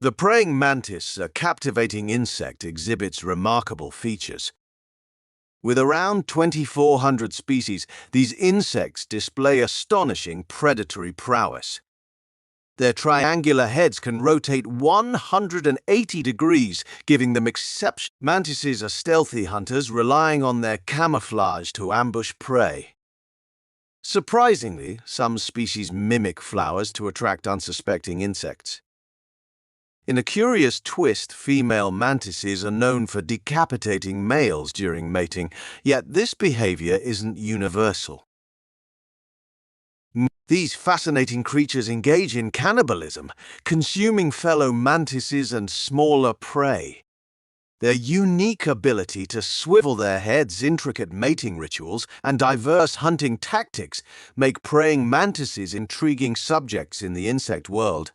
The praying mantis, a captivating insect, exhibits remarkable features. With around 2,400 species, these insects display astonishing predatory prowess. Their triangular heads can rotate 180 degrees, giving them exceptional. Mantises are stealthy hunters, relying on their camouflage to ambush prey. Surprisingly, some species mimic flowers to attract unsuspecting insects. In a curious twist, female mantises are known for decapitating males during mating, yet this behavior isn't universal. These fascinating creatures engage in cannibalism, consuming fellow mantises and smaller prey. Their unique ability to swivel their heads, intricate mating rituals, and diverse hunting tactics make praying mantises intriguing subjects in the insect world.